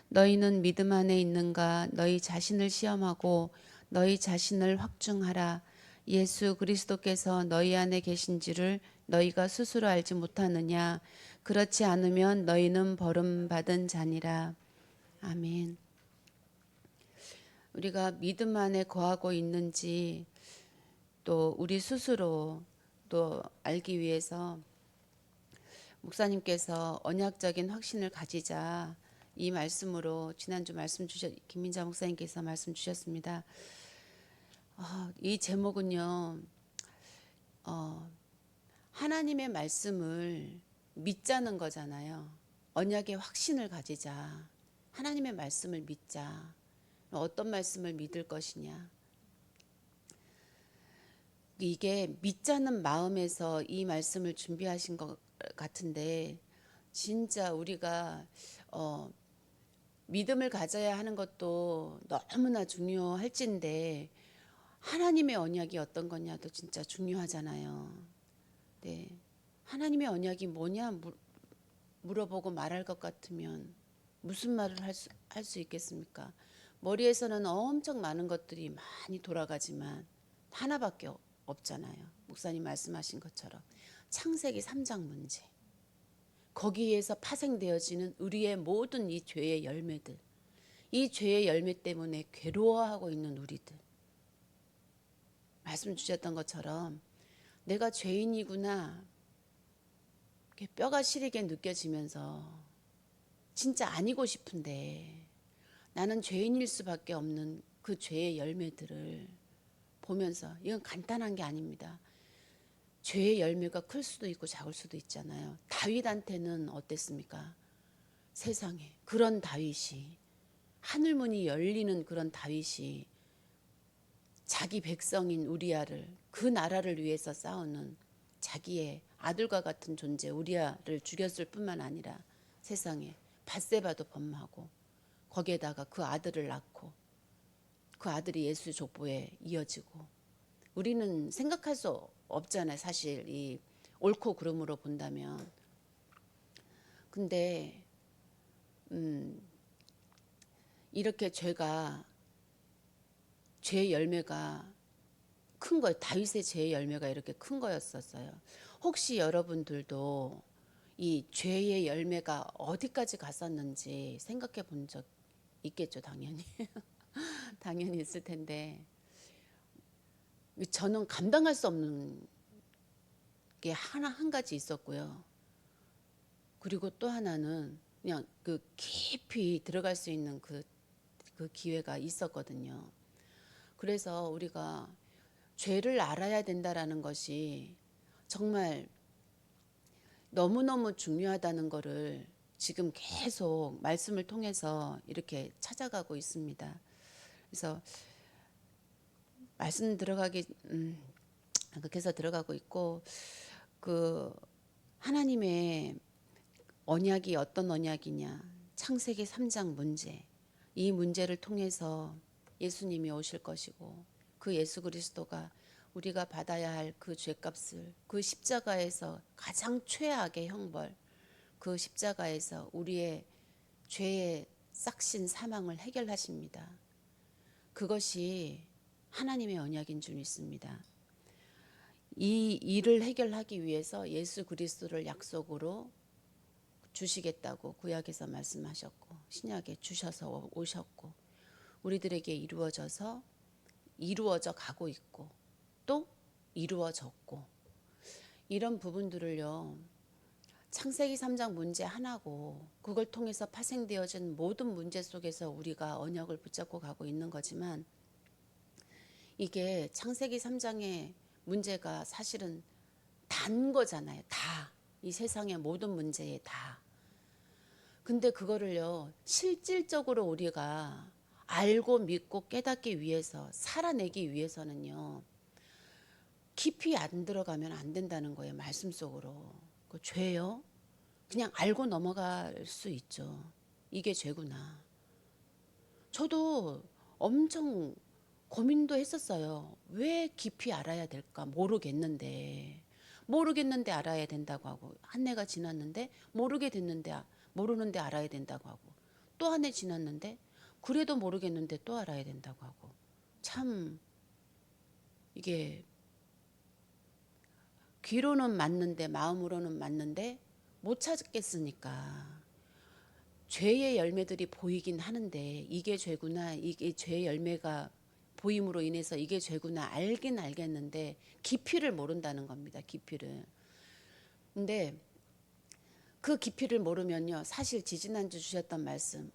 너희는 믿음 안에 있는가? 너희 자신을 시험하고 너희 자신을 확증하라. 예수 그리스도께서 너희 안에 계신지를 너희가 스스로 알지 못하느냐? 그렇지 않으면 너희는 버림받은 자니라. 아멘. 우리가 믿음 안에 거하고 있는지 또 우리 스스로 또 알기 위해서 목사님께서 언약적인 확신을 가지자 이 말씀으로 지난주 김민자 목사님께서 말씀 주셨습니다. 이 제목은요, 하나님의 말씀을 믿자는 거잖아요. 언약의 확신을 가지자. 하나님의 말씀을 믿자. 어떤 말씀을 믿을 것이냐. 이게 믿자는 마음에서 이 말씀을 준비하신 것 같은데, 진짜 우리가 믿음을 가져야 하는 것도 너무나 중요할진데 하나님의 언약이 어떤 거냐도 진짜 중요하잖아요. 네. 하나님의 언약이 뭐냐 물어보고 말할 것 같으면 무슨 말을 할 수 있겠습니까? 머리에서는 엄청 많은 것들이 많이 돌아가지만 하나밖에 없잖아요. 목사님 말씀하신 것처럼 창세기 3장 문제. 거기에서 파생되어지는 우리의 모든 이 죄의 열매들. 이 죄의 열매 때문에 괴로워하고 있는 우리들. 말씀 주셨던 것처럼 내가 죄인이구나. 뼈가 시리게 느껴지면서 진짜 아니고 싶은데 나는 죄인일 수밖에 없는 그 죄의 열매들을 보면서 이건 간단한 게 아닙니다. 죄의 열매가 클 수도 있고 작을 수도 있잖아요. 다윗한테는 어땠습니까? 세상에 그런 다윗이 하늘문이 열리는 그런 다윗이 자기 백성인 우리아를 그 나라를 위해서 싸우는 자기의 아들과 같은 존재 우리아를 죽였을 뿐만 아니라 세상에 밧세바도 범하고 거기에다가 그 아들을 낳고 그 아들이 예수 족보에 이어지고 우리는 생각할 수 없잖아요. 사실 이 옳고 그름으로 본다면. 근데 이렇게 죄의 열매가 큰 거예요. 다윗의 죄의 열매가 이렇게 큰 거였었어요. 혹시 여러분들도 이 죄의 열매가 어디까지 갔었는지 생각해 본 적 있겠죠, 당연히. 당연히 있을 텐데 저는 감당할 수 없는 게 한 가지 있었고요. 그리고 또 하나는 그냥 그 깊이 들어갈 수 있는 그 기회가 있었거든요. 그래서 우리가 죄를 알아야 된다라는 것이 정말 너무너무 중요하다는 거를 지금 계속 말씀을 통해서 이렇게 찾아가고 있습니다. 그래서 말씀 들어가기 그렇게 해서 들어가고 있고 그 하나님의 언약이 어떤 언약이냐 창세기 3장 문제 이 문제를 통해서 예수님이 오실 것이고 그 예수 그리스도가 우리가 받아야 할 그 죄값을 그 십자가에서 가장 최악의 형벌 그 십자가에서 우리의 죄의 싹신 사망을 해결하십니다. 그것이 하나님의 언약인 줄 믿습니다. 이 일을 해결하기 위해서 예수 그리스도를 약속으로 주시겠다고 구약에서 말씀하셨고 신약에 주셔서 오셨고 우리들에게 이루어져 가고 있고 또 이루어졌고 이런 부분들을요. 창세기 3장 문제 하나고 그걸 통해서 파생되어진 모든 문제 속에서 우리가 언약을 붙잡고 가고 있는 거지만 이게 창세기 3장의 문제가 사실은 단 거잖아요. 다. 이 세상의 모든 문제에 다. 근데 그거를요. 실질적으로 우리가 알고 믿고 깨닫기 위해서 살아내기 위해서는요. 깊이 안 들어가면 안 된다는 거예요. 말씀 속으로. 그 죄요? 그냥 알고 넘어갈 수 있죠. 이게 죄구나. 저도 엄청 고민도 했었어요. 왜 깊이 알아야 될까? 모르겠는데 알아야 된다고 하고 한 해가 지났는데 모르는데 알아야 된다고 하고 또 한 해 지났는데 그래도 모르겠는데 또 알아야 된다고 하고. 참 이게 귀로는 맞는데 마음으로는 맞는데 못 찾겠으니까 죄의 열매들이 보이긴 하는데 이게 죄구나, 이게 죄의 열매가 보임으로 인해서 이게 죄구나 알긴 알겠는데 깊이를 모른다는 겁니다. 깊이를. 근데 그 깊이를 모르면요, 사실 지지난주 주셨던 말씀,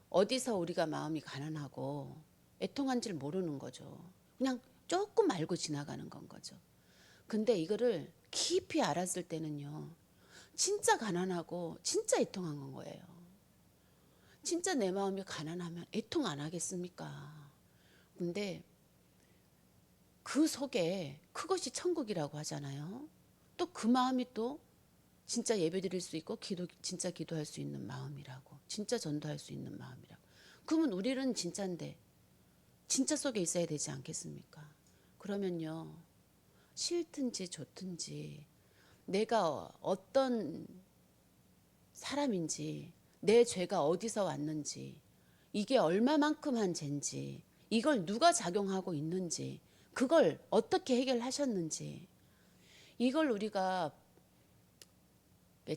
어디서 우리가 마음이 가난하고 애통한 줄 모르는 거죠. 그냥 조금 알고 지나가는 건 거죠. 근데 이거를 깊이 알았을 때는요, 진짜 가난하고 진짜 애통한 건 거예요. 진짜 내 마음이 가난하면 애통 안 하겠습니까? 근데 그 속에 그것이 천국이라고 하잖아요. 또 그 마음이 또 진짜 예배 드릴 수 있고 진짜 기도할 수 있는 마음이라고. 진짜 전도할 수 있는 마음이라고. 그러면 우리는 진짜인데 진짜 속에 있어야 되지 않겠습니까? 그러면요, 싫든지 좋든지 내가 어떤 사람인지, 내 죄가 어디서 왔는지, 이게 얼마만큼 한 죄인지, 이걸 누가 작용하고 있는지, 그걸 어떻게 해결하셨는지, 이걸 우리가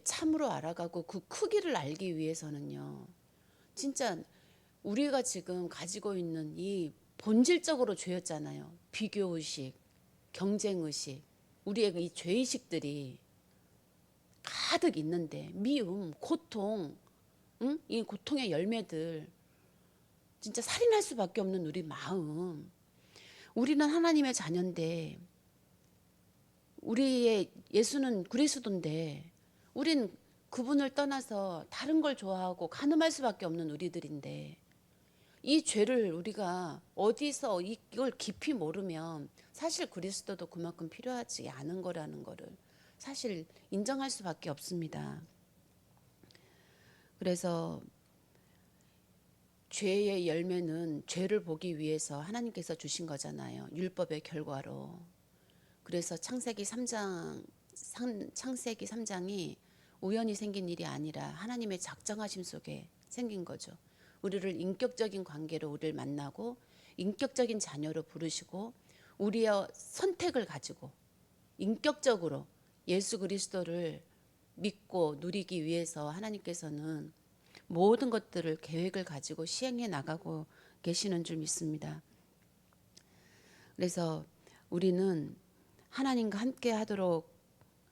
참으로 알아가고 그 크기를 알기 위해서는요, 진짜 우리가 지금 가지고 있는 이 본질적으로 죄였잖아요. 비교의식, 경쟁의식, 우리의 이 죄의식들이 가득 있는데, 미움, 고통, 응? 이 고통의 열매들, 진짜 살인할 수밖에 없는 우리 마음. 우리는 하나님의 자녀인데, 우리의 예수는 그리스도인데, 우린 그분을 떠나서 다른 걸 좋아하고 간음할 수밖에 없는 우리들인데, 이 죄를 우리가 어디서 이걸 깊이 모르면 사실 그리스도도 그만큼 필요하지 않은 거라는 거를 사실 인정할 수밖에 없습니다. 그래서 죄의 열매는 죄를 보기 위해서 하나님께서 주신 거잖아요. 율법의 결과로. 그래서 창세기 3장이 우연히 생긴 일이 아니라 하나님의 작정하심 속에 생긴 거죠. 우리를 인격적인 관계로 우리를 만나고 인격적인 자녀로 부르시고 우리의 선택을 가지고 인격적으로 예수 그리스도를 믿고 누리기 위해서 하나님께서는 모든 것들을 계획을 가지고 시행해 나가고 계시는 줄 믿습니다. 그래서 우리는 하나님과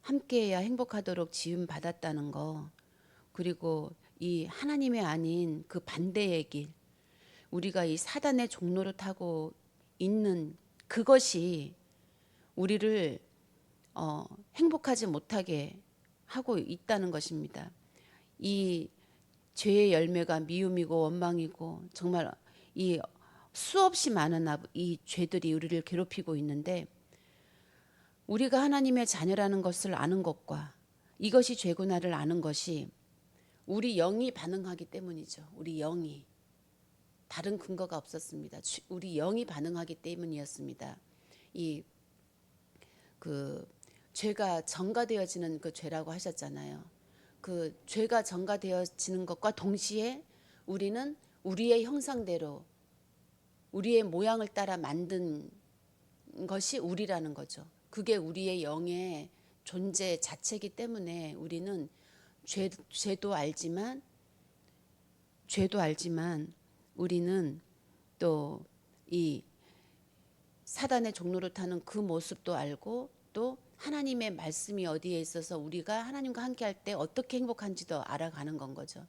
함께해야 행복하도록 지음 받았다는 거, 그리고 이 하나님의 아닌 그 반대의 길, 우리가 이 사단의 종로를 타고 있는 그것이 우리를 행복하지 못하게 하고 있다는 것입니다. 이 죄의 열매가 미움이고 원망이고 정말 이 수없이 많은 이 죄들이 우리를 괴롭히고 있는데, 우리가 하나님의 자녀라는 것을 아는 것과 이것이 죄구나를 아는 것이 우리 영이 반응하기 때문이죠. 우리 영이. 다른 근거가 없었습니다. 우리 영이 반응하기 때문이었습니다. 그 죄가 전가되어지는 그 죄라고 하셨잖아요. 그 죄가 전가되어지는 것과 동시에 우리는 우리의 형상대로 우리의 모양을 따라 만든 것이 우리라는 거죠. 그게 우리의 영의 존재 자체이기 때문에 우리는 죄도 알지만 우리는 또 이 사단의 종로를 타는 그 모습도 알고, 또 하나님의 말씀이 어디에 있어서 우리가 하나님과 함께 할 때 어떻게 행복한지도 알아가는 건 거죠.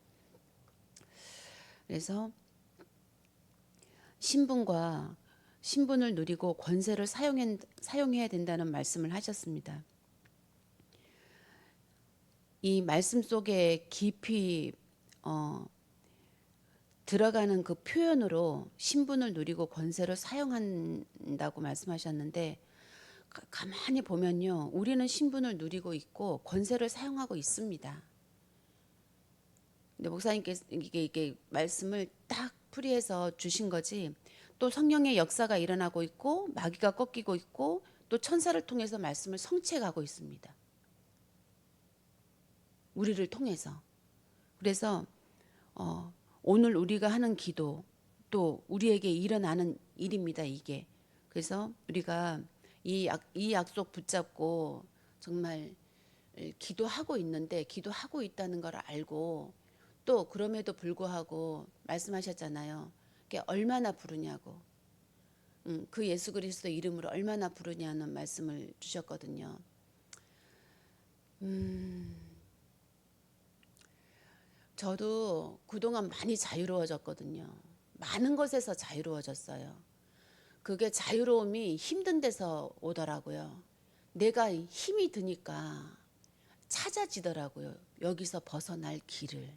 그래서 신분을 누리고 권세를 사용해야 된다는 말씀을 하셨습니다. 이 말씀 속에 깊이 들어가는 그 표현으로 신분을 누리고 권세를 사용한다고 말씀하셨는데, 가만히 보면요, 우리는 신분을 누리고 있고 권세를 사용하고 있습니다. 근데 목사님께서 이게 말씀을 딱 풀이해서 주신 거지, 또 성령의 역사가 일어나고 있고 마귀가 꺾이고 있고 또 천사를 통해서 말씀을 성취해가고 있습니다. 우리를 통해서. 그래서 오늘 우리가 하는 기도 또 우리에게 일어나는 일입니다, 이게. 그래서 우리가 이 약속 붙잡고 정말 기도하고 있는데 기도하고 있다는 걸 알고 또 그럼에도 불구하고 말씀하셨잖아요. 그게 얼마나 부르냐고. 그 예수 그리스도 이름으로 얼마나 부르냐는 말씀을 주셨거든요. 저도 그동안 많이 자유로워졌거든요. 많은 것에서 자유로워졌어요. 그게 자유로움이 힘든 데서 오더라고요. 내가 힘이 드니까 찾아지더라고요. 여기서 벗어날 길을.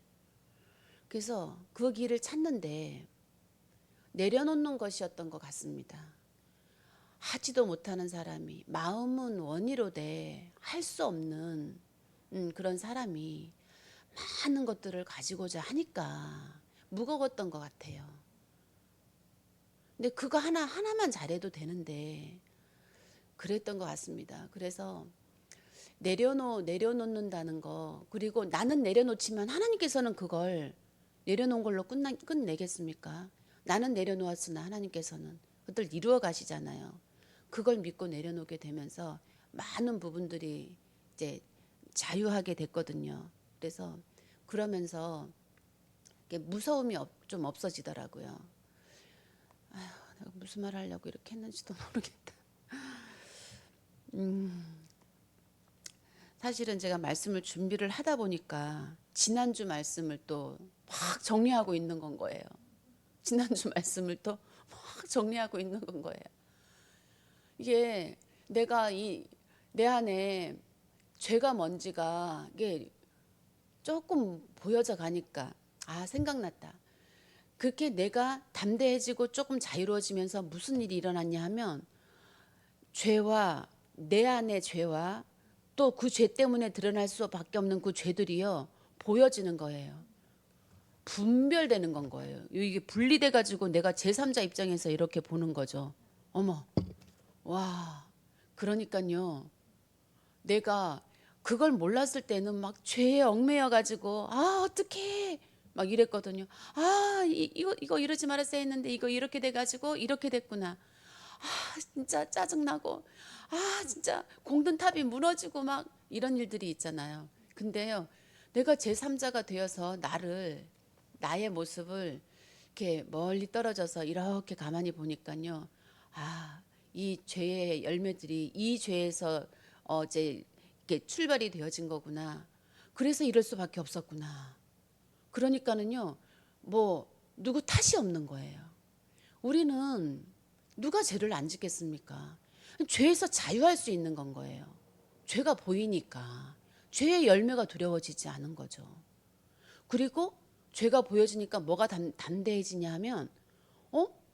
그래서 그 길을 찾는데 내려놓는 것이었던 것 같습니다. 하지도 못하는 사람이 마음은 원이로되 할 수 없는 그런 사람이 많은 것들을 가지고자 하니까 무거웠던 것 같아요. 근데 그거 하나만 잘해도 되는데 그랬던 것 같습니다. 그래서 내려놓는다는 거, 그리고 나는 내려놓지만 하나님께서는 그걸 내려놓은 걸로 끝내겠습니까? 나는 내려놓았으나 하나님께서는 그것들 이루어 가시잖아요. 그걸 믿고 내려놓게 되면서 많은 부분들이 이제 자유하게 됐거든요. 그래서 그러면서 무서움이 좀 없어지더라고요. 아휴, 내가 무슨 말 하려고 이렇게 했는지도 모르겠다. 사실은 제가 말씀을 준비를 하다 보니까 지난주 말씀을 또 막 정리하고 있는 건 거예요. 지난주 말씀을 또 막 정리하고 있는 건 거예요. 이게 내가 내 안에 죄가 뭔지가 이게 조금 보여져 가니까 생각났다. 그렇게 내가 담대해지고 조금 자유로워지면서 무슨 일이 일어났냐 하면 죄와 내 안의 죄와 또 그 죄 때문에 드러날 수밖에 없는 그 죄들이요 보여지는 거예요. 분별되는 건 거예요. 이게 분리돼 가지고 내가 제3자 입장에서 이렇게 보는 거죠. 어머, 와, 그러니까요. 내가 그걸 몰랐을 때는 막 죄에 얽매여 가지고 어떡해 막 이랬거든요. 이거 이러지 말았어야 했는데 이거 이렇게 돼 가지고 이렇게 됐구나. 진짜 짜증나고 진짜 공든 탑이 무너지고 막 이런 일들이 있잖아요. 근데요, 내가 제3자가 되어서 나의 모습을 이렇게 멀리 떨어져서 이렇게 가만히 보니까요. 이 죄의 열매들이 이 죄에서 이제 이렇게 출발이 되어진 거구나. 그래서 이럴 수밖에 없었구나. 그러니까는요, 뭐 누구 탓이 없는 거예요. 우리는 누가 죄를 안 짓겠습니까? 죄에서 자유할 수 있는 건 거예요. 죄가 보이니까 죄의 열매가 두려워지지 않은 거죠. 그리고 죄가 보여지니까 뭐가 담대해지냐 하면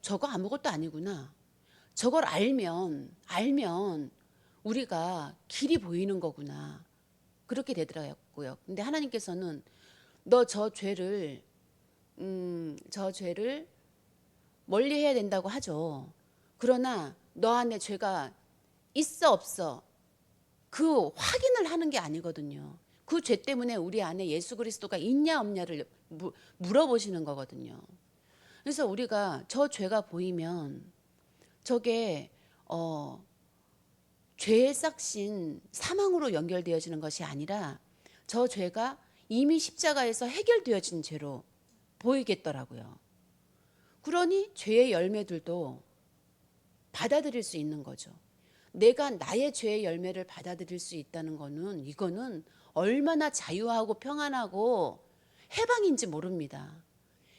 저거 아무것도 아니구나. 저걸 알면 우리가 길이 보이는 거구나. 그렇게 되더라고요. 근데 하나님께서는 너 저 죄를 멀리 해야 된다고 하죠. 그러나 너 안에 죄가 있어 없어 그 확인을 하는 게 아니거든요. 그 죄 때문에 우리 안에 예수 그리스도가 있냐 없냐를 물어보시는 거거든요. 그래서 우리가 저 죄가 보이면 저게 죄의 싹신 사망으로 연결되어지는 것이 아니라 저 죄가 이미 십자가에서 해결되어진 죄로 보이겠더라고요. 그러니 죄의 열매들도 받아들일 수 있는 거죠. 내가 나의 죄의 열매를 받아들일 수 있다는 거는 이거는 얼마나 자유하고 평안하고 해방인지 모릅니다.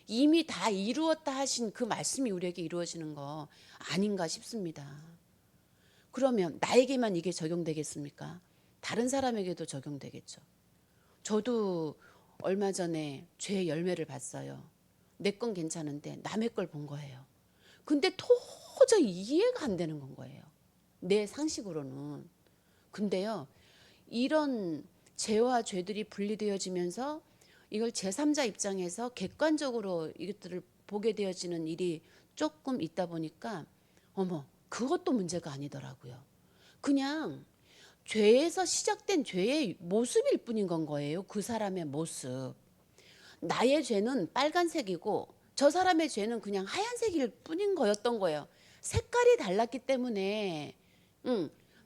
이미 다 이루었다 하신 그 말씀이 우리에게 이루어지는 거 아닌가 싶습니다. 그러면 나에게만 이게 적용되겠습니까? 다른 사람에게도 적용되겠죠. 저도 얼마 전에 죄의 열매를 봤어요. 내 건 괜찮은데 남의 걸 본 거예요. 근데 도저히 이해가 안 되는 건 거예요. 내 상식으로는. 근데요, 이런 죄와 죄들이 분리되어지면서 이걸 제3자 입장에서 객관적으로 이것들을 보게 되어지는 일이 조금 있다 보니까 어머, 그것도 문제가 아니더라고요. 그냥 죄에서 시작된 죄의 모습일 뿐인 건 거예요. 그 사람의 모습. 나의 죄는 빨간색이고 저 사람의 죄는 그냥 하얀색일 뿐인 거였던 거예요. 색깔이 달랐기 때문에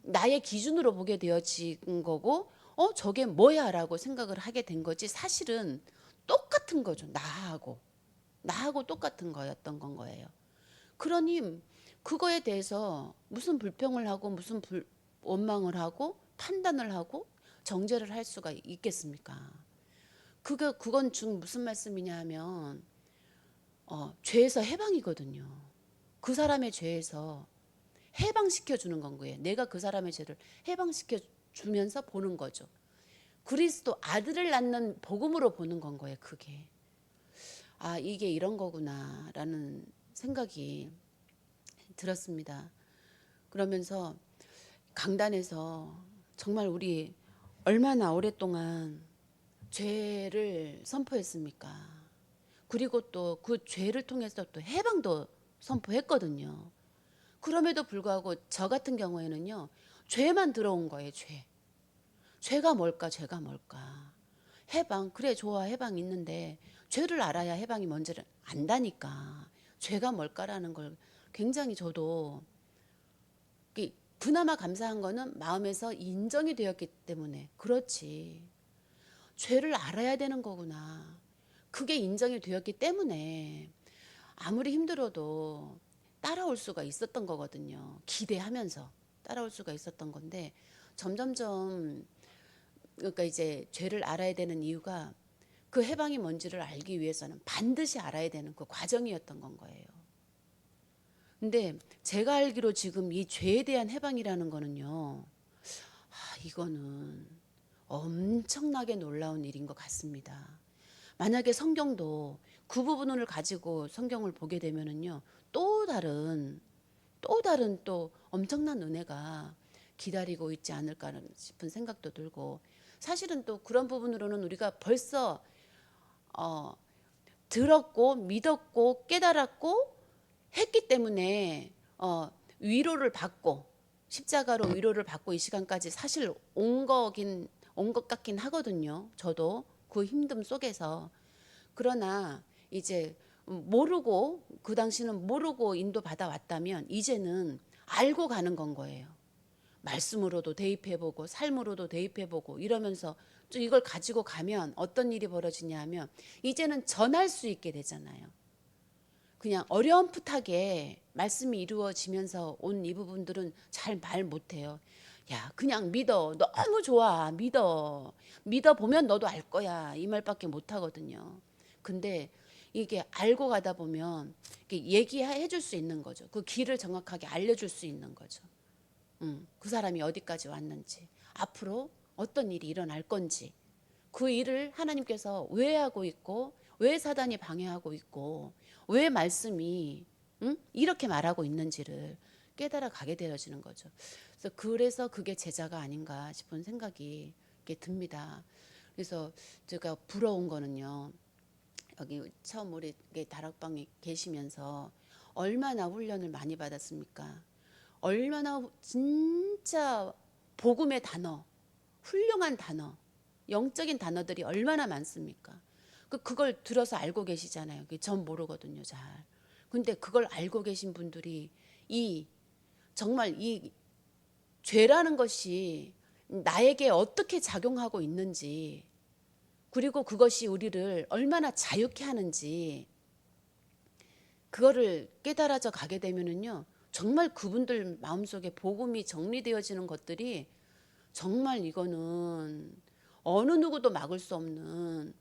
나의 기준으로 보게 되어진 거고 저게 뭐야라고 생각을 하게 된 거지, 사실은 똑같은 거죠. 나하고 똑같은 거였던 건 거예요. 그러니 그거에 대해서 무슨 불평을 하고 무슨 원망을 하고 판단을 하고 정죄를 할 수가 있겠습니까? 그건 무슨 말씀이냐 하면 죄에서 해방이거든요. 그 사람의 죄에서 해방시켜 주는 건 거예요. 내가 그 사람의 죄를 해방시켜 주면서 보는 거죠. 그리스도 아들을 낳는 복음으로 보는 건 거예요. 그게 이게 이런 거구나라는 생각이 들었습니다. 그러면서 강단에서 정말 우리 얼마나 오랫동안 죄를 선포했습니까? 그리고 또 그 죄를 통해서 또 해방도 선포했거든요. 그럼에도 불구하고 저 같은 경우에는요, 죄만 들어온 거예요. 죄가 뭘까? 죄가 뭘까? 해방, 그래, 좋아, 해방 있는데 죄를 알아야 해방이 뭔지를 안다니까. 죄가 뭘까라는 걸 굉장히 저도 그나마 감사한 거는 마음에서 인정이 되었기 때문에, 그렇지, 죄를 알아야 되는 거구나, 그게 인정이 되었기 때문에 아무리 힘들어도 따라올 수가 있었던 거거든요. 기대하면서 따라올 수가 있었던 건데, 점점점 그러니까 이제 죄를 알아야 되는 이유가 그 해방이 뭔지를 알기 위해서는 반드시 알아야 되는 그 과정이었던 건 거예요. 근데 제가 알기로 지금 이 죄에 대한 해방이라는 거는요, 이거는 엄청나게 놀라운 일인 것 같습니다. 만약에 성경도 그 부분을 가지고 성경을 보게 되면은요, 또 다른 또 엄청난 은혜가 기다리고 있지 않을까 싶은 생각도 들고, 사실은 또 그런 부분으로는 우리가 벌써 들었고 믿었고 깨달았고 했기 때문에 위로를 받고, 십자가로 위로를 받고 이 시간까지 사실 온 것 같긴 하거든요. 저도 그 힘듦 속에서. 그러나 이제 모르고, 그 당시는 모르고 인도받아 왔다면 이제는 알고 가는 건 거예요. 말씀으로도 대입해보고 삶으로도 대입해보고 이러면서 좀 이걸 가지고 가면 어떤 일이 벌어지냐 하면 이제는 전할 수 있게 되잖아요. 그냥 어렴풋하게 말씀이 이루어지면서 온 이 부분들은 잘 말 못해요. 야, 그냥 믿어. 너무 좋아. 믿어 보면 너도 알 거야. 이 말밖에 못 하거든요. 근데 이게 알고 가다 보면 얘기해 줄 수 있는 거죠. 그 길을 정확하게 알려줄 수 있는 거죠. 그 사람이 어디까지 왔는지, 앞으로 어떤 일이 일어날 건지, 그 일을 하나님께서 왜 하고 있고, 왜 사단이 방해하고 있고, 왜 말씀이 이렇게 말하고 있는지를 깨달아 가게 되어지는 거죠. 그래서 그게 제자가 아닌가 싶은 생각이 듭니다. 그래서 제가 부러운 거는요, 여기 처음 우리 다락방에 계시면서 얼마나 훈련을 많이 받았습니까? 얼마나 진짜 복음의 단어, 훌륭한 단어, 영적인 단어들이 얼마나 많습니까? 그걸 들어서 알고 계시잖아요. 전 모르거든요, 잘. 근데 그걸 알고 계신 분들이 정말 이 죄라는 것이 나에게 어떻게 작용하고 있는지, 그리고 그것이 우리를 얼마나 자유케 하는지, 그거를 깨달아져 가게 되면은요, 정말 그분들 마음속에 복음이 정리되어지는 것들이 정말 이거는 어느 누구도 막을 수 없는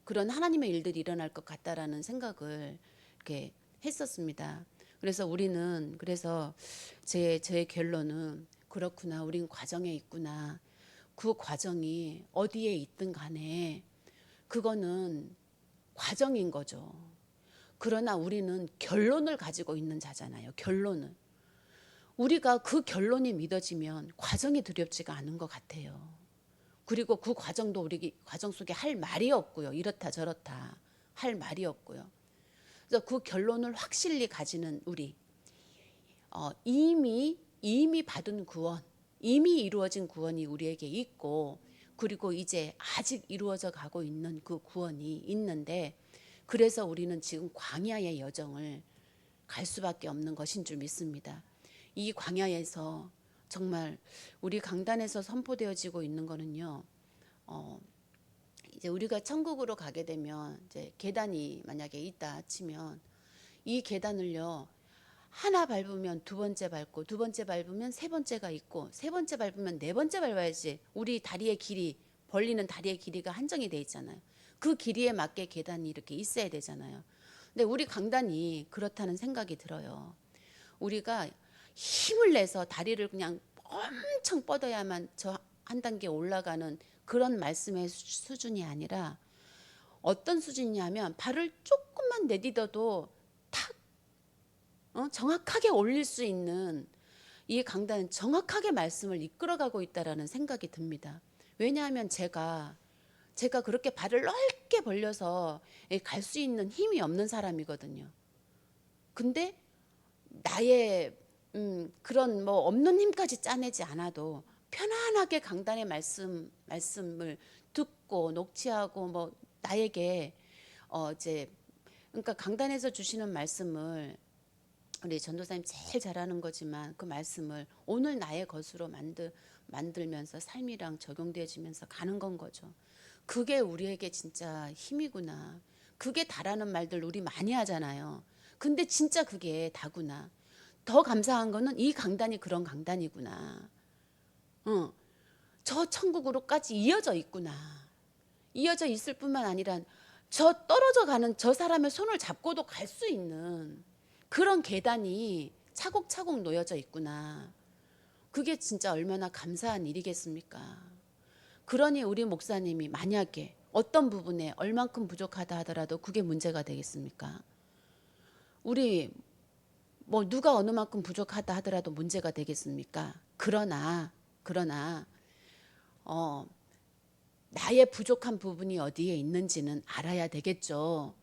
그런 하나님의 일들이 일어날 것 같다라는 생각을 이렇게 했었습니다. 그래서 우리는, 그래서 제 결론은, 그렇구나, 우린 과정에 있구나. 그 과정이 어디에 있든 간에 그거는 과정인 거죠. 그러나 우리는 결론을 가지고 있는 자잖아요. 결론을. 우리가 그 결론이 믿어지면 과정이 두렵지가 않은 것 같아요. 그리고 그 과정도 우리 과정 속에 할 말이 없고요. 이렇다 저렇다 할 말이 없고요. 그래서 그 결론을 확실히 가지는 우리, 이미 받은 구원, 이미 이루어진 구원이 우리에게 있고, 그리고 이제 아직 이루어져 가고 있는 그 구원이 있는데, 그래서 우리는 지금 광야의 여정을 갈 수밖에 없는 것인 줄 믿습니다. 이 광야에서 정말 우리 강단에서 선포되어지고 있는 거는요. 이제 우리가 천국으로 가게 되면 이제 계단이 만약에 있다 치면 이 계단을요. 하나 밟으면 두 번째 밟고 두 번째 밟으면 세 번째가 있고 세 번째 밟으면 네 번째 밟아야지 우리 다리의 길이 벌리는 다리의 길이가 한정이 돼 있잖아요. 그 길이에 맞게 계단이 이렇게 있어야 되잖아요. 근데 우리 강단이 그렇다는 생각이 들어요. 우리가 힘을 내서 다리를 그냥 엄청 뻗어야만 저 한 단계 올라가는 그런 말씀의 수준이 아니라 어떤 수준이냐면 발을 조금만 내딛어도 탁 정확하게 올릴 수 있는 이 강단은 정확하게 말씀을 이끌어가고 있다라는 생각이 듭니다. 왜냐하면 제가 그렇게 발을 넓게 벌려서 갈 수 있는 힘이 없는 사람이거든요. 근데 나의 그런 뭐 없는 힘까지 짜내지 않아도 편안하게 강단의 말씀을 듣고 녹취하고 뭐 나에게 이제 그러니까 강단에서 주시는 말씀을 우리 전도사님 제일 잘하는 거지만 그 말씀을 오늘 나의 것으로 만들면서 삶이랑 적용되어지면서 가는 건 거죠. 그게 우리에게 진짜 힘이구나. 그게 다라는 말들 우리 많이 하잖아요. 근데 진짜 그게 다구나. 더 감사한 거는 이 강단이 그런 강단이구나. 저 천국으로까지 이어져 있구나. 이어져 있을 뿐만 아니라 저 떨어져 가는 저 사람의 손을 잡고도 갈 수 있는 그런 계단이 차곡차곡 놓여져 있구나. 그게 진짜 얼마나 감사한 일이겠습니까? 그러니 우리 목사님이 만약에 어떤 부분에 얼만큼 부족하다 하더라도 그게 문제가 되겠습니까? 우리 뭐 누가 어느 만큼 부족하다 하더라도 문제가 되겠습니까? 그러나 나의 부족한 부분이 어디에 있는지는 알아야 되겠죠.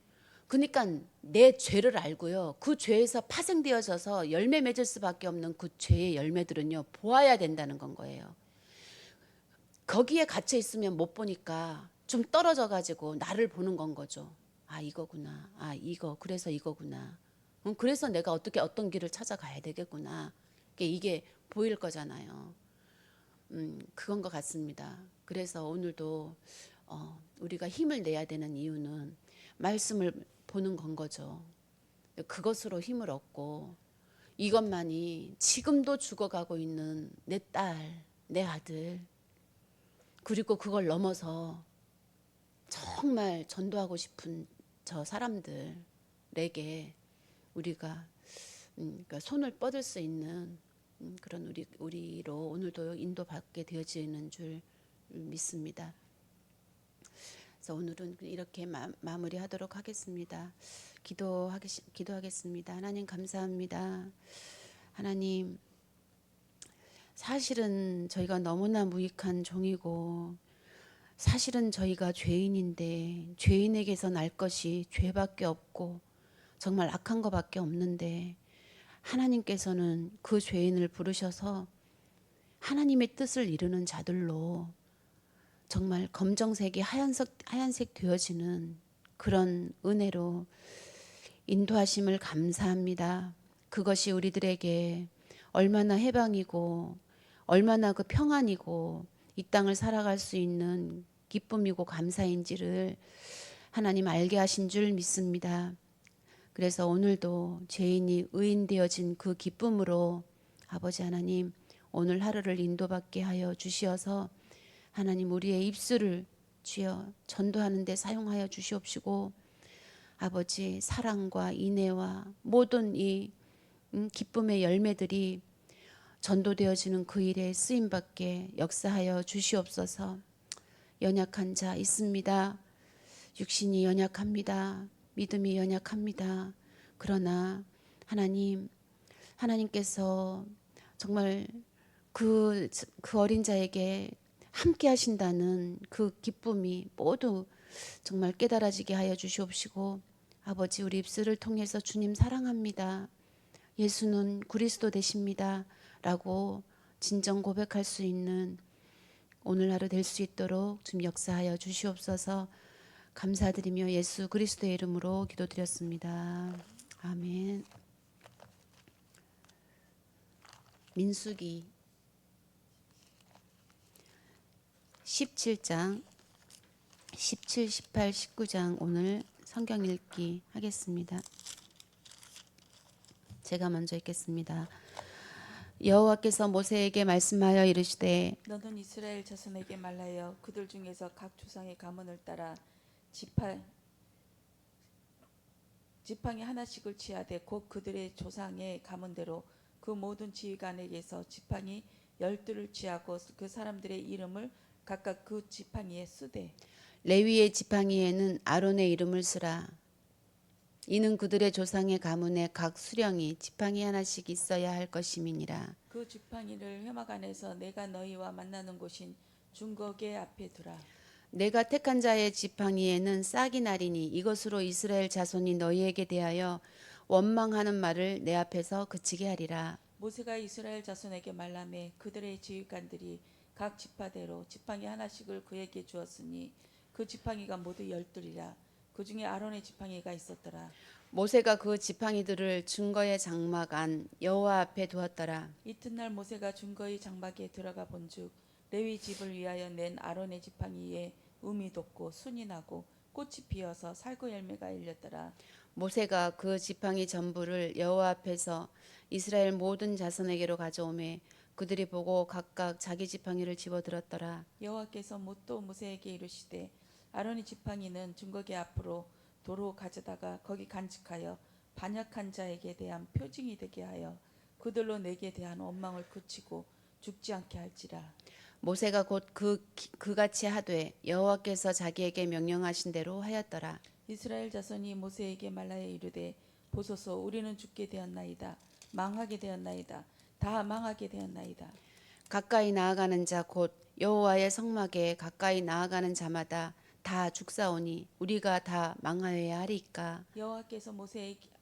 그러니까 내 죄를 알고요. 그 죄에서 파생되어져서 열매 맺을 수밖에 없는 그 죄의 열매들은요. 보아야 된다는 건 거예요. 거기에 갇혀 있으면 못 보니까 좀 떨어져 가지고 나를 보는 건 거죠. 아 이거구나. 아 이거 그래서 이거구나. 그래서 내가 어떻게 어떤 길을 찾아가야 되겠구나. 이게 보일 거잖아요. 그건 것 같습니다. 그래서 오늘도 우리가 힘을 내야 되는 이유는 말씀을 보는 건 거죠. 그것으로 힘을 얻고 이것만이 지금도 죽어가고 있는 내 딸, 내 아들 그리고 그걸 넘어서 정말 전도하고 싶은 저 사람들에게 우리가 그러니까 손을 뻗을 수 있는 그런 우리로 오늘도 인도받게 되어지는 줄 믿습니다. 그래서 오늘은 이렇게 마무리하도록 하겠습니다. 기도하겠습니다. 하나님 감사합니다. 하나님 사실은 저희가 너무나 무익한 종이고 사실은 저희가 죄인인데 죄인에게서 날 것이 죄밖에 없고 정말 악한 것밖에 없는데 하나님께서는 그 죄인을 부르셔서 하나님의 뜻을 이루는 자들로 정말 검정색이 하얀색 되어지는 그런 은혜로 인도하심을 감사합니다. 그것이 우리들에게 얼마나 해방이고 얼마나 그 평안이고 이 땅을 살아갈 수 있는 기쁨이고 감사인지를 하나님 알게 하신 줄 믿습니다. 그래서 오늘도 죄인이 의인 되어진 그 기쁨으로 아버지 하나님 오늘 하루를 인도받게 하여 주시어서 하나님 우리의 입술을 주여 전도하는 데 사용하여 주시옵시고 아버지 사랑과 인애와 모든 이 기쁨의 열매들이 전도되어지는 그 일에 쓰임받게 역사하여 주시옵소서. 연약한 자 있습니다. 육신이 연약합니다. 믿음이 연약합니다. 그러나 하나님께서 정말 그 어린 자에게 함께 하신다는 그 기쁨이 모두 정말 깨달아지게 하여 주시옵시고 아버지 우리 입술을 통해서 주님 사랑합니다. 예수는 그리스도 되십니다. 라고 진정 고백할 수 있는 오늘 하루 될 수 있도록 좀 역사하여 주시옵소서. 감사드리며 예수 그리스도의 이름으로 기도드렸습니다. 아멘. 민수기 17장 17, 18, 19장 오늘 성경 읽기 하겠습니다. 제가 먼저 읽겠습니다. 여호와께서 모세에게 말씀하여 이르시되 너는 이스라엘 자손에게 말하여 그들 중에서 각 조상의 가문을 따라 지팡이 하나씩을 취하되 곧 그들의 조상의 가문대로 그 모든 지휘관에게서 지팡이 12를 취하고 그 사람들의 이름을 각각 그 지팡이에 쓰되 레위의 지팡이에는 아론의 이름을 쓰라. 이는 그들의 조상의 가문에 각 수령이 지팡이 하나씩 있어야 할 것임이니라. 그 지팡이를 회막 안에서 내가 너희와 만나는 곳인 중거계 앞에 두라. 내가 택한 자의 지팡이에는 싹이 나리니 이것으로 이스라엘 자손이 너희에게 대하여 원망하는 말을 내 앞에서 그치게 하리라. 모세가 이스라엘 자손에게 말하매 그들의 지휘관들이 각 지파대로 지팡이 하나씩을 그에게 주었으니 그 지팡이가 모두 12이라. 그 중에 아론의 지팡이가 있었더라. 모세가 그 지팡이들을 증거의 장막 안 여호와 앞에 두었더라. 이튿날 모세가 증거의 장막에 들어가 본즉 레위 집을 위하여 낸 아론의 지팡이에 음이 돋고 순이 나고 꽃이 피어서 살구 열매가 일렸더라. 모세가 그 지팡이 전부를 여호와 앞에서 이스라엘 모든 자손에게로 가져오매 그들이 보고 각각 자기 지팡이를 집어들었더라. 여호와께서 또 모세에게 이르시되 아론의 지팡이는 증거계 앞으로 도로 가져다가 거기 간직하여 반역한 자에게 대한 표징이 되게 하여 그들로 내게 대한 원망을 그치고 죽지 않게 할지라. 모세가 곧 그같이 하되 여호와께서 자기에게 명령하신 대로 하였더라. 이스라엘 자손이 모세에게 말하여 이르되 보소서 우리는 죽게 되었나이다. 망하게 되었나이다. 다 망하게 되었나이다. 가까이 나아가는 자 곧 여호와의 성막에 가까이 나아가는 자마다 다 죽사오니 우리가 다 망하여야 하리까. 여호와께서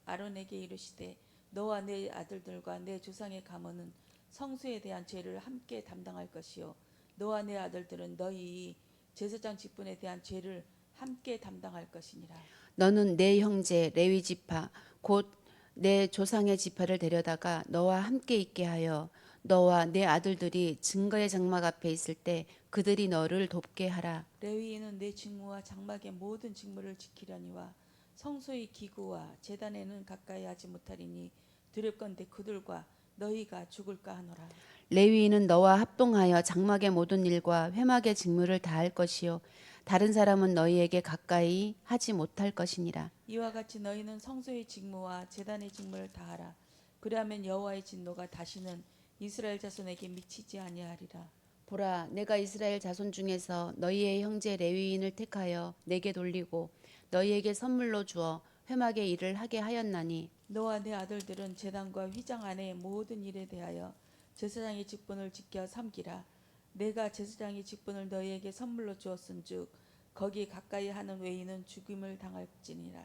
아론에게 이르시되 너와 내 아들들과 내 조상의 가문은 성소에 대한 죄를 함께 담당할 것이요 너와 내 아들들은 너희 제사장 직분에 대한 죄를 함께 담당할 것이니라. 너는 내 형제 레위 지파 곧 내 조상의 지파를 데려다가 너와 함께 있게 하여 너와 내 아들들이 증거의 장막 앞에 있을 때 그들이 너를 돕게 하라. 레위인은 내 직무와 장막의 모든 직무를 지키려니와 성소의 기구와 제단에는 가까이 하지 못하리니 두렵건대 그들과 너희가 죽을까 하노라. 레위인은 너와 합동하여 장막의 모든 일과 회막의 직무를 다할 것이요 다른 사람은 너희에게 가까이 하지 못할 것이니라. 이와 같이 너희는 성소의 직무와 제단의 직무를 다하라. 그리하면 여호와의 진노가 다시는 이스라엘 자손에게 미치지 아니하리라. 보라, 내가 이스라엘 자손 중에서 너희의 형제 레위인을 택하여 내게 돌리고 너희에게 선물로 주어 회막의 일을 하게 하였나니 너와 내 아들들은 제단과 휘장 안의 모든 일에 대하여 제사장의 직분을 지켜 섬기라. 내가 제사장의 직분을 너희에게 선물로 주었은즉 거기 가까이 하는 외인은 죽임을 당할지니라.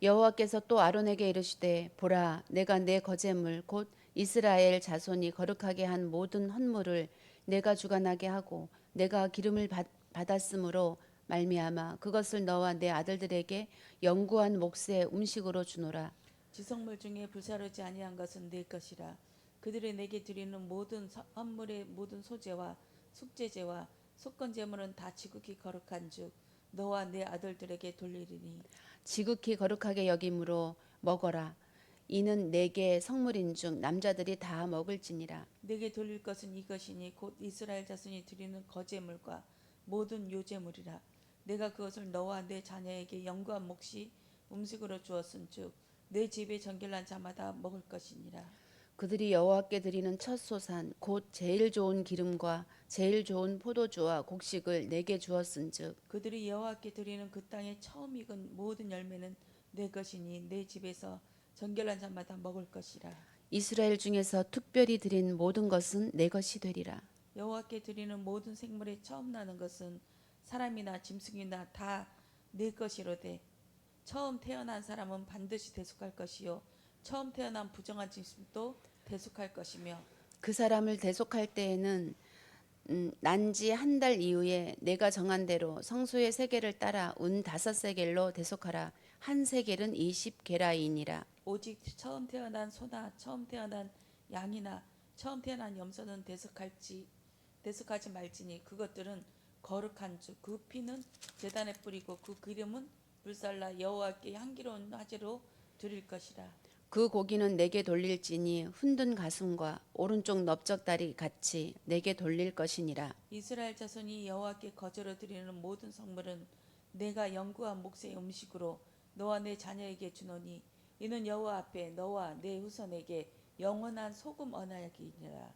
여호와께서 또 아론에게 이르시되 보라, 내가 내 거제물 곧 이스라엘 자손이 거룩하게 한 모든 헌물을 내가 주관하게 하고 내가 기름을 받았으므로 말미암아 그것을 너와 내 아들들에게 영구한 몫의 음식으로 주노라. 지성물 중에 불사르지 아니한 것은 내 것이라. 그들이 내게 드리는 모든 헌물의 모든 소제와 속죄제와 속건 제물은 다 지극히 거룩한즉 너와 내 아들들에게 돌리리니 지극히 거룩하게 여김으로 먹어라. 이는 내게 성물인 중 남자들이 다 먹을지니라. 내게 돌릴 것은 이것이니 곧 이스라엘 자손이 드리는 거제물과 모든 요제물이라. 내가 그것을 너와 내 자녀에게 영구한 몫이 음식으로 주었은즉 내 집에 정결한 자마다 먹을 것이니라. 그들이 여호와께 드리는 첫 소산 곧 제일 좋은 기름과 제일 좋은 포도주와 곡식을 내게 주었은즉 그들이 여호와께 드리는 그 땅에 처음 익은 모든 열매는 내 것이니 내 집에서 정결한 자마다 먹을 것이라. 이스라엘 중에서 특별히 드린 모든 것은 내 것이 되리라. 여호와께 드리는 모든 생물에 처음 나는 것은 사람이나 짐승이나 다 내 것이로되 처음 태어난 사람은 반드시 대속할 것이요 처음 태어난 부정한 짐승도 대속할 것이며 그 사람을 대속할 때에는 난지 한 달 이후에 내가 정한 대로 성소의 세겔을 따라 운 5세겔로 대속하라. 한 세겔은 20게라이니라. 오직 처음 태어난 소나 처음 태어난 양이나 처음 태어난 염소는 대속하지 말지니 그것들은 거룩한 주 그 피는 제단에 뿌리고 그 기름은 불살라 여호와께 향기로운 화제로 드릴 것이라. 그 고기는 내게 돌릴지니 흔든 가슴과 오른쪽 넓적다리 같이 내게 돌릴 것이니라. 이스라엘 자손이 여호와께 거저로 드리는 모든 성물은 내가 영구한 몫의 음식으로 너와 내 자녀에게 주노니 이는 여호와 앞에 너와 내 후손에게 영원한 소금 언약이니라.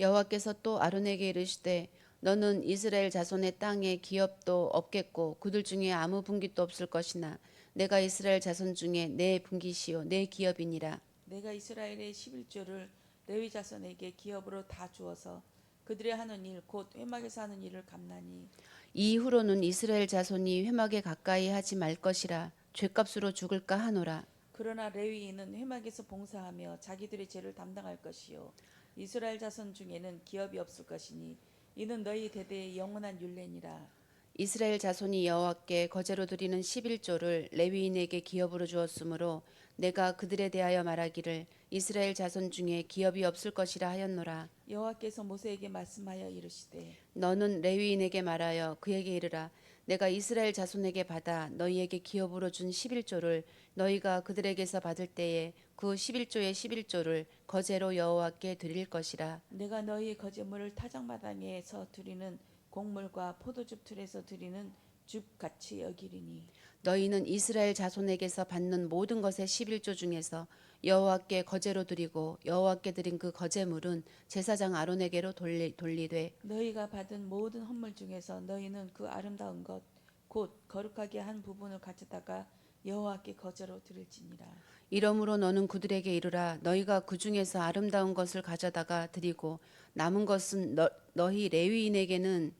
여호와께서 또 아론에게 이르시되 너는 이스라엘 자손의 땅에 기업도 없겠고 그들 중에 아무 분깃도 없을 것이나 내가 이스라엘 자손 중에 내 분깃이요 내 기업이니라. 내가 이스라엘의 11조를 레위 자손에게 기업으로 다 주어서 그들의 하는 일 곧 회막에서 하는 일을 갚나니 이후로는 이스라엘 자손이 회막에 가까이 하지 말 것이라 죗값으로 죽을까 하노라. 그러나 레위인은 회막에서 봉사하며 자기들의 죄를 담당할 것이요 이스라엘 자손 중에는 기업이 없을 것이니 이는 너희 대대의 영원한 율례니라. 이스라엘 자손이 여호와께 거제로 드리는 11조를 레위인에게 기업으로 주었으므로 내가 그들에 대하여 말하기를 이스라엘 자손 중에 기업이 없을 것이라 하였노라. 여호와께서 모세에게 말씀하여 이르시되 너는 레위인에게 말하여 그에게 이르라. 내가 이스라엘 자손에게 받아 너희에게 기업으로 준 11조를 너희가 그들에게서 받을 때에 그 11조의 11조를 거제로 여호와께 드릴 것이라. 내가 너희의 거제물을 타작마당에서 드리는 곡물과 포도즙 틀에서 드리는 줍같이 여기리니 너희는 이스라엘 자손에게서 받는 모든 것의 11조 중에서 여호와께 거제로 드리고 여호와께 드린 그 거제물은 제사장 아론에게로 돌리되 너희가 받은 모든 헌물 중에서 너희는 그 아름다운 것 곧 거룩하게 한 부분을 가져다가 여호와께 거제로 드릴지니라. 이러므로 너는 그들에게 이르라. 너희가 그 중에서 아름다운 것을 가져다가 드리고 남은 것은 너희 레위인에게는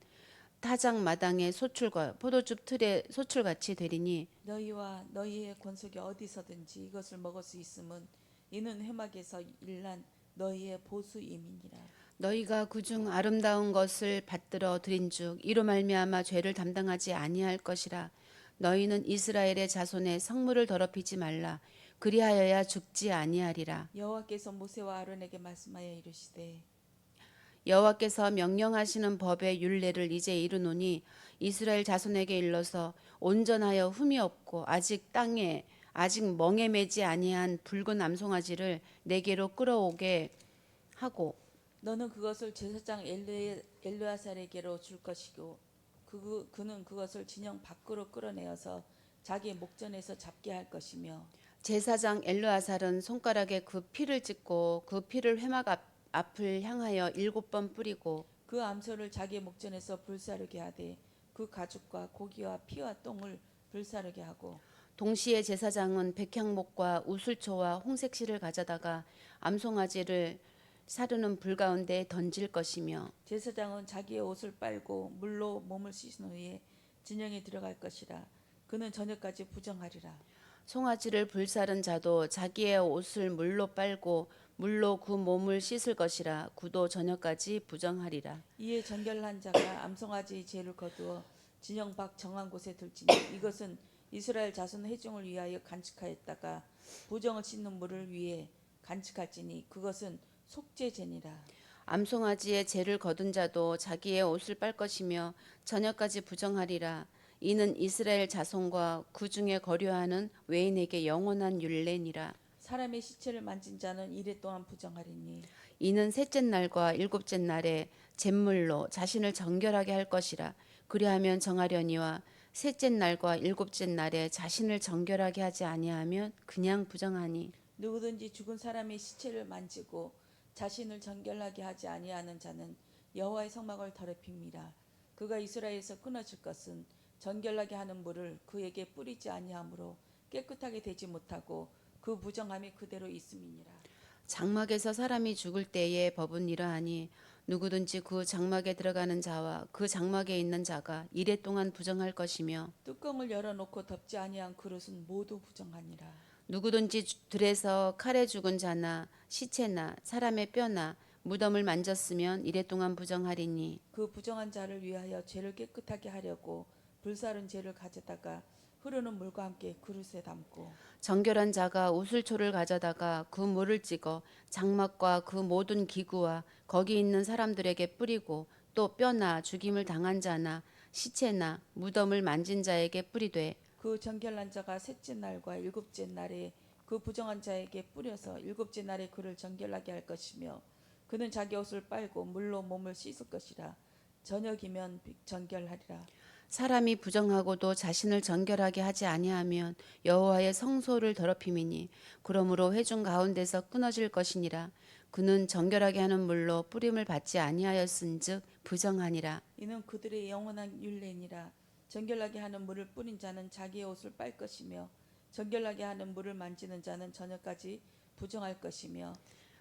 타작 마당의 소출과 포도즙 틀의 소출같이 되리니 너희와 너희의 권속이 어디서든지 이것을 먹을 수 있음은 이는 회막에서 일난 너희의 보수임이니라. 너희가 그중 아름다운 것을 받들어 드린즉 이로 말미암아 죄를 담당하지 아니할 것이라. 너희는 이스라엘의 자손의 성물을 더럽히지 말라. 그리하여야 죽지 아니하리라. 여호와께서 모세와 아론에게 말씀하여 이르시되 여호와께서 명령하시는 법의 율례를 이제 이르노니 이스라엘 자손에게 일러서 온전하여 흠이 없고 아직 멍에 매지 아니한 붉은 암송아지를 내게로 끌어오게 하고 너는 그것을 제사장 엘르아살에게로 줄 것이고 그는 그것을 진영 밖으로 끌어내어서 자기 목전에서 잡게 할 것이며 제사장 엘르아살은 손가락에 그 피를 찍고 그 피를 회막 앞을 향하여 7번 뿌리고 그 암소를 자기 목전에서 불사르게 하되 그 가죽과 고기와 피와 똥을 불사르게 하고 동시에 제사장은 백향목과 우슬초와 홍색실을 가져다가 암송아지를 사르는 불 가운데 던질 것이며 제사장은 자기의 옷을 빨고 물로 몸을 씻은 후에 진영에 들어갈 것이라. 그는 저녁까지 부정하리라. 송아지를 불사른 자도 자기의 옷을 물로 빨고 물로 그 몸을 씻을 것이라. 그도 저녁까지 부정하리라. 이에 정결한 자가 암송아지의 죄를 거두어 진영 밖 정한 곳에 둘지니 이것은 이스라엘 자손 회중을 위하여 간직하였다가 부정을 씻는 물을 위해 간직할지니 그것은 속죄제니라. 암송아지의 죄를 거둔 자도 자기의 옷을 빨 것이며 저녁까지 부정하리라. 이는 이스라엘 자손과 그 중에 거류하는 외인에게 영원한 율례니라. 사람의 시체를 만진 자는 이래 동안 부정하리니 이는 셋째 날과 일곱째 날에 잿물로 자신을 정결하게 할 것이라. 그리하면 정하려니와 셋째 날과 일곱째 날에 자신을 정결하게 하지 아니하면 그냥 부정하니 누구든지 죽은 사람의 시체를 만지고 자신을 정결하게 하지 아니하는 자는 여호와의 성막을 더럽힙니다. 그가 이스라엘에서 끊어질 것은 정결하게 하는 물을 그에게 뿌리지 아니하므로 깨끗하게 되지 못하고 그 부정함이 그대로 있음이니라. 장막에서 사람이 죽을 때의 법은 이러하니 누구든지 그 장막에 들어가는 자와 그 장막에 있는 자가 이래 동안 부정할 것이며 뚜껑을 열어놓고 덮지 아니한 그릇은 모두 부정하니라. 누구든지 들에서 칼에 죽은 자나 시체나 사람의 뼈나 무덤을 만졌으면 이래 동안 부정하리니 그 부정한 자를 위하여 죄를 깨끗하게 하려고 불사른 죄를 가져다가 흐르는 물과 함께 그릇에 담고 정결한 자가 우슬초를 가져다가 그 물을 찍어 장막과 그 모든 기구와 거기 있는 사람들에게 뿌리고 또 뼈나 죽임을 당한 자나 시체나 무덤을 만진 자에게 뿌리되 그 정결한 자가 셋째 날과 일곱째 날에 그 부정한 자에게 뿌려서 일곱째 날에 그를 정결하게 할 것이며 그는 자기 옷을 빨고 물로 몸을 씻을 것이라 저녁이면 정결하리라. 사람이 부정하고도 자신을 정결하게 하지 아니하면 여호와의 성소를 더럽힘이니 그러므로 회중 가운데서 끊어질 것이니라. 그는 정결하게 하는 물로 뿌림을 받지 아니하였은즉 부정하니라. 이는 그들의 영원한 율례니라. 정결하게 하는 물을 뿌린 자는 자기의 옷을 빨 것이며 정결하게 하는 물을 만지는 자는 저녁까지 부정할 것이며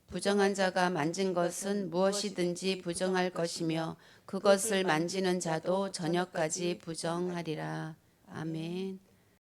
부정한 자가 만진 것은 무엇이든지 부정할 것이며 그것을 만지는 자도 저녁까지 부정하리라. 아멘.